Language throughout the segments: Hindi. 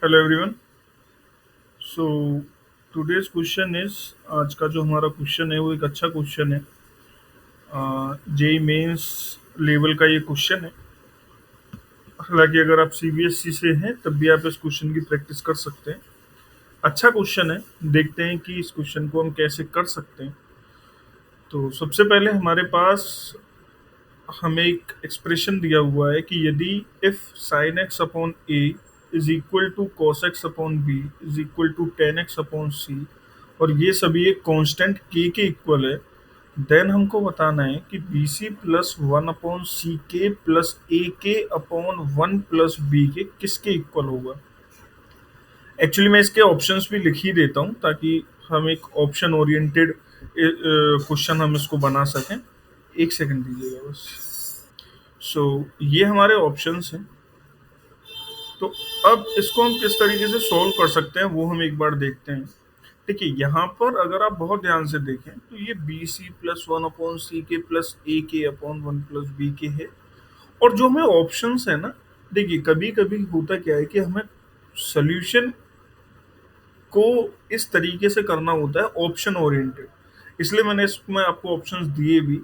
Hello everyone. So today's question is, आज का जो हमारा क्वेश्चन है वो एक अच्छा क्वेश्चन है। जेई मेंस लेवल का ये क्वेश्चन है। हालांकि अगर आप सीबीएसई से हैं तब भी आप इस क्वेश्चन की प्रैक्टिस कर सकते हैं। अच्छा क्वेश्चन है। देखते हैं कि इस क्वेश्चन को हम कैसे कर सकते हैं। तो सबसे पहले हमारे पास हमें एक एक्सप्रेशन दिया हुआ है कि यदि if sine X upon A is equal to cos X upon B is equal to tan X upon C, और ये सभी एक कांस्टेंट के इक्वल है, देन हमको बताना है कि B C plus one upon C K plus ए के अपॉन वन प्लस बी के किसके इक्वल होगा। एक्चुअली मैं इसके ऑप्शंस भी लिख ही देता हूँ ताकि हम एक ऑप्शन ओरिएंटेड क्वेश्चन हम इसको बना सकें। एक सेकंड दीजिएगा बस। सो ये हमारे ऑप्शंस हैं। तो अब इसको हम किस तरीके से सॉल्व कर सकते हैं वो हम एक बार देखते हैं। देखिए यहाँ पर अगर आप बहुत ध्यान से देखें तो ये B C plus one upon C K plus ए के अपॉन वन प्लस बी के है। और जो हमें ऑप्शंस है ना, देखिए कभी कभी होता क्या है कि हमें सोल्यूशन को इस तरीके से करना होता है ऑप्शन ओरिएंटेड, इसलिए मैंने इसमें आपको ऑप्शंस दिए भी।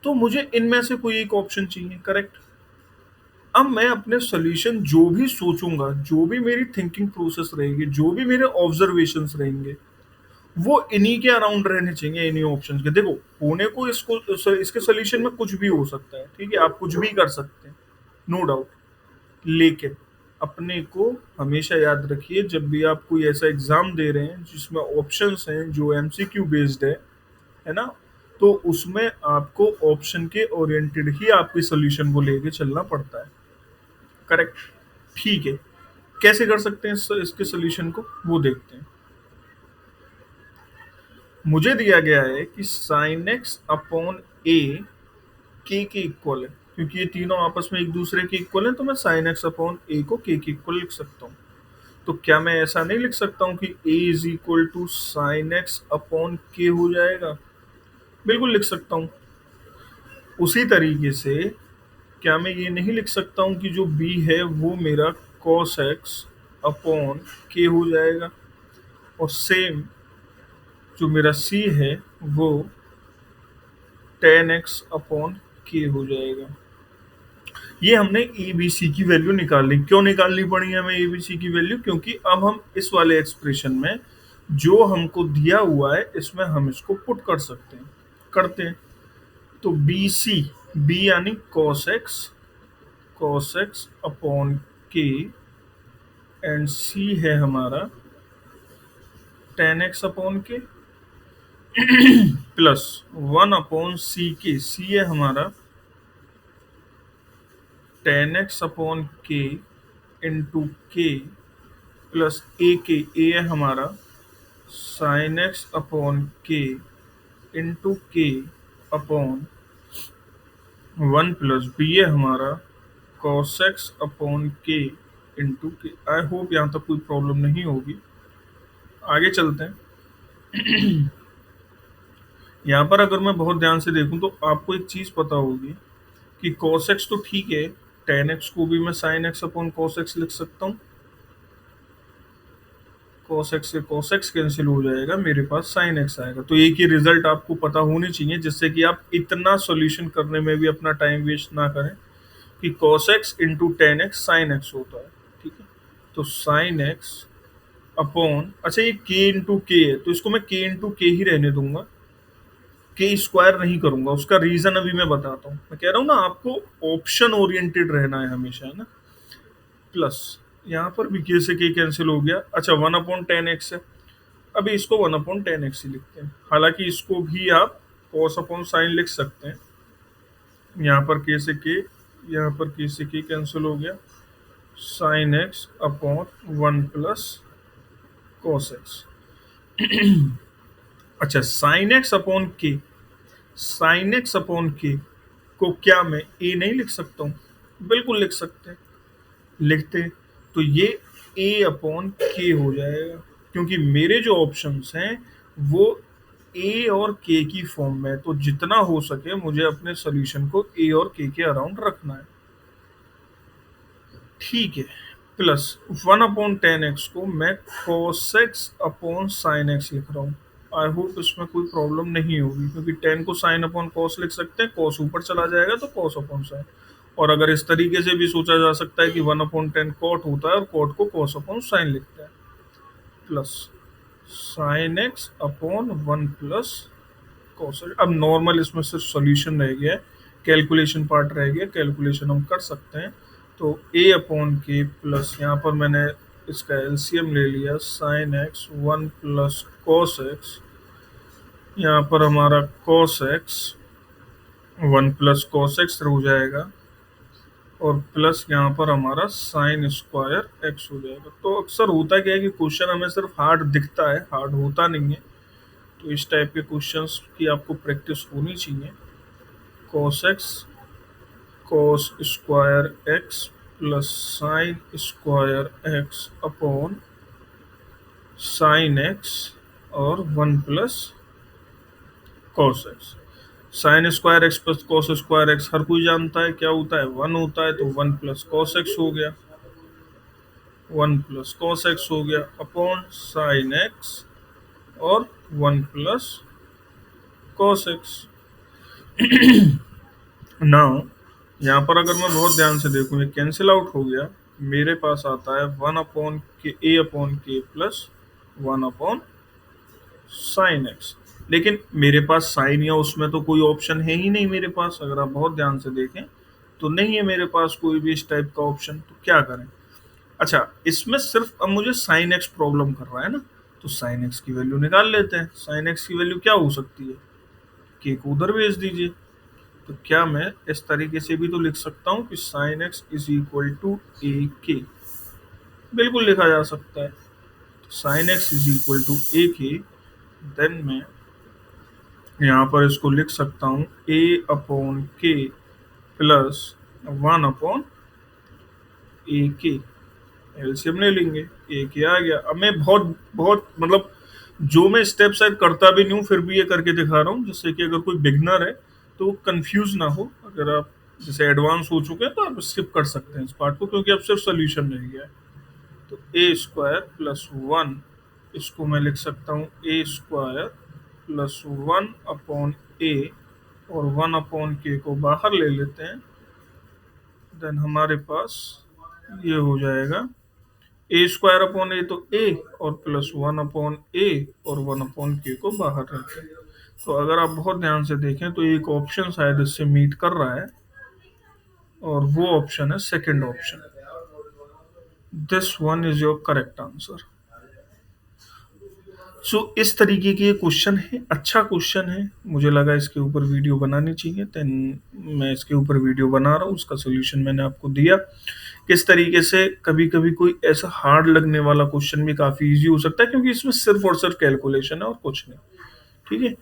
तो मुझे इनमें से कोई एक ऑप्शन चाहिए, करेक्ट। अब मैं अपने सॉल्यूशन जो भी सोचूंगा, जो भी मेरी थिंकिंग प्रोसेस रहेगी, जो भी मेरे ऑब्जर्वेशंस रहेंगे, वो इन्हीं के अराउंड रहने चाहिए, इन्हीं ऑप्शंस के। देखो होने को इसके सॉल्यूशन में कुछ भी हो सकता है, ठीक है, आप कुछ भी कर सकते हैं, नो डाउट। लेकिन अपने को हमेशा याद रखिए, जब भी आप कोई ऐसा एग्जाम दे रहे हैं जिसमें ऑप्शंस हैं जो एमसीक्यू बेस्ड है ना, तो उसमें आपको ऑप्शन के ओरिएंटेड ही आपके सॉल्यूशन को लेके चलना पड़ता है, करेक्ट। ठीक है, कैसे कर सकते हैं इसके सोल्यूशन को वो देखते हैं। मुझे दिया गया है कि साइन एक्स अपॉन ए के इक्वल है, क्योंकि ये तीनों आपस में एक दूसरे के इक्वल है, तो मैं साइन एक्स अपॉन ए को के इक्वल लिख सकता हूँ। तो क्या मैं ऐसा नहीं लिख सकता हूँ कि A is equal to sine X upon K हो जाएगा। बिल्कुल लिख सकता हूँ। उसी तरीके से क्या मैं ये नहीं लिख सकता हूँ कि जो बी है वो मेरा कॉस एक्स अपॉन के हो जाएगा, और सेम जो मेरा सी है वो टेन एक्स अपॉन के हो जाएगा। ये हमने ए बी सी की वैल्यू निकाल ली। क्यों निकालनी पड़ी हमें ए बी सी की वैल्यू? क्योंकि अब हम इस वाले एक्सप्रेशन में जो हमको दिया हुआ है इसमें हम इसको पुट कर सकते हैं, करते हैं। तो बी सी, बी यानी कॉस एक्स अपॉन के, एंड सी है हमारा ten X upon K, plus one upon C के, सी है हमारा टेन एक्स अपॉन के इंटू के, प्लस ए है हमारा साइन एक्स अपॉन के इंटू के अपॉन वन, प्लस बी है हमारा कॉस एक्स अपॉन के इंटू के। आई होप यहाँ तक कोई प्रॉब्लम नहीं होगी। आगे चलते हैं। यहाँ पर अगर मैं बहुत ध्यान से देखूं तो आपको एक चीज़ पता होगी कि cos x तो ठीक है, tan x को भी मैं sin x upon cos x लिख सकता हूँ। cos x से cos x कैंसिल हो जाएगा, मेरे पास sin x आएगा। तो एक ही रिजल्ट आपको पता होनी चाहिए, जिससे कि आप इतना सॉल्यूशन करने में भी अपना टाइम वेस्ट ना करें कि cos x into ten x sine x होता है, ठीक है। तो sin x अपॉन, अच्छा ये k इंटू के है तो इसको मैं k इंटू के ही रहने दूंगा, के स्क्वायर नहीं करूंगा। उसका रीजन अभी मैं बताता हूँ। मैं कह रहा हूँ ना, आपको ऑप्शन ओरिएंटेड रहना है हमेशा, है ना। प्लस यहाँ पर भी के से के कैंसिल हो गया। अच्छा, वन अपॉन टेन एक्स है, अभी इसको वन अपॉन टेन एक्स ही लिखते हैं। हालांकि इसको भी आप कॉस अपॉन साइन लिख सकते हैं। यहाँ पर के से के, यहाँ पर के से के कैंसिल हो गया, sign X upon one plus cos x. अच्छा, साइन एक्स अपॉन के, साइन एक्स अपॉन के को क्या मैं ए नहीं लिख सकता हूँ? बिल्कुल लिख सकते हैं, लिखते हैं। तो ये ए अपॉन के हो जाएगा, क्योंकि मेरे जो ऑप्शंस हैं वो ए और के की फॉर्म में है। तो जितना हो सके मुझे अपने सॉल्यूशन को ए और के अराउंड रखना है, ठीक है। प्लस 1/10x को मैं cos x upon sine x लिख रहा हूँ। आई होप इसमें कोई प्रॉब्लम नहीं होगी, क्योंकि 10 को साइन अपॉन कॉस लिख सकते हैं, कॉस ऊपर चला जाएगा तो कॉस अपॉन साइन। और अगर इस तरीके से भी सोचा जा सकता है कि 1/10 कॉट होता है और कॉट को कॉस अपॉन साइन लिखते हैं, plus sign X upon 1 plus cos. अब नॉर्मल इसमें सिर्फ सॉल्यूशन रह गया है, कैलकुलेशन पार्ट रह गया, कैलकुलेशन हम कर सकते हैं। तो a अपॉन के प्लस यहाँ पर मैंने इसका एलसीएम ले लिया, sine x 1 plus cos x, यहाँ पर हमारा cos x 1 plus cos x हो जाएगा, और प्लस यहाँ पर हमारा साइन स्क्वायर एक्स हो जाएगा। तो अक्सर होता क्या है कि क्वेश्चन हमें सिर्फ हार्ड दिखता है, हार्ड होता नहीं है। तो इस टाइप के क्वेश्चंस की आपको प्रैक्टिस होनी चाहिए। Cos X cos square X plus sine square X upon sine X और 1 plus cos X. Sine square X plus cos square X हर कोई जानता है क्या होता है, 1 होता है, तो 1 प्लस कॉस एक्स हो गया, 1 प्लस कॉस एक्स हो गया अपॉन साइन एक्स और 1 प्लस कॉस एक्स। नाउ यहाँ पर अगर मैं बहुत ध्यान से देखूँ, ये कैंसिल आउट हो गया, मेरे पास आता है 1 अपॉन के ए upon K plus 1 upon sine x. लेकिन मेरे पास साइन या उसमें तो कोई ऑप्शन है ही नहीं मेरे पास, अगर आप बहुत ध्यान से देखें तो नहीं है मेरे पास कोई भी इस टाइप का ऑप्शन। तो क्या करें? अच्छा, इसमें सिर्फ अब मुझे साइन एक्स प्रॉब्लम कर रहा है ना, तो साइन एक्स की वैल्यू निकाल लेते हैं। साइन एक्स की वैल्यू क्या हो सकती है, के को उधर भेज दीजिए। तो क्या मैं इस तरीके से भी तो लिख सकता हूँ कि sine X is equal to A K, बिल्कुल लिखा जा सकता है। तो sine X is equal to A K, then मैं यहाँ पर इसको लिख सकता हूँ A upon K plus 1 upon A K. LCM ले लेंगे, ए के आ गया। अब मैं बहुत बहुत मतलब जो मैं स्टेप शायद करता भी नहीं हूँ, फिर भी ये करके दिखा रहा हूँ, जिससे कि अगर कोई बिगनर है तो वो कंफ्यूज ना हो। अगर आप जैसे एडवांस हो चुके हैं तो आप स्किप कर सकते हैं इस पार्ट को, क्योंकि अब सिर्फ सोल्यूशन रह गया है। तो ए स्क्वायर प्लस 1, इसको मैं लिख सकता हूँ ए स्क्वायर प्लस 1 अपॉन ए, और 1 अपॉन के को बाहर ले लेते हैं, देन हमारे पास ये हो जाएगा ए स्क्वायर अपॉन ए, तो ए और प्लस 1 अपॉन ए और 1 अपॉन के को बाहर रखें। तो अगर आप बहुत ध्यान से देखें तो एक ऑप्शन शायद इससे मीट कर रहा है, और वो ऑप्शन है second option. This one is your correct answer. So इस तरीके के क्वेश्चन है, अच्छा क्वेश्चन है, मुझे लगा इसके ऊपर वीडियो बनानी चाहिए, देन मैं इसके ऊपर वीडियो बना रहा हूँ। उसका सोल्यूशन मैंने आपको दिया किस तरीके से। कभी कभी कोई ऐसा हार्ड लगने वाला क्वेश्चन भी काफ़ी इजी हो सकता है, क्योंकि इसमें सिर्फ और सिर्फ कैलकुलेशन है और कुछ नहीं। ठीक है,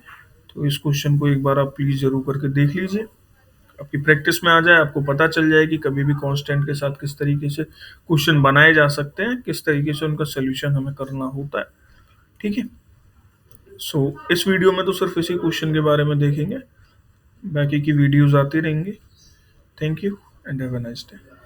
तो इस क्वेश्चन को एक बार आप प्लीज़ जरूर करके देख लीजिए, आपकी प्रैक्टिस में आ जाए, आपको पता चल जाए कि कभी भी कांस्टेंट के साथ किस तरीके से क्वेश्चन बनाए जा सकते हैं, किस तरीके से उनका सोल्यूशन हमें करना होता है। ठीक है, सो इस वीडियो में तो सिर्फ इसी क्वेश्चन के बारे में देखेंगे, बाकी की वीडियोस आती रहेंगी। Thank you and have a nice day.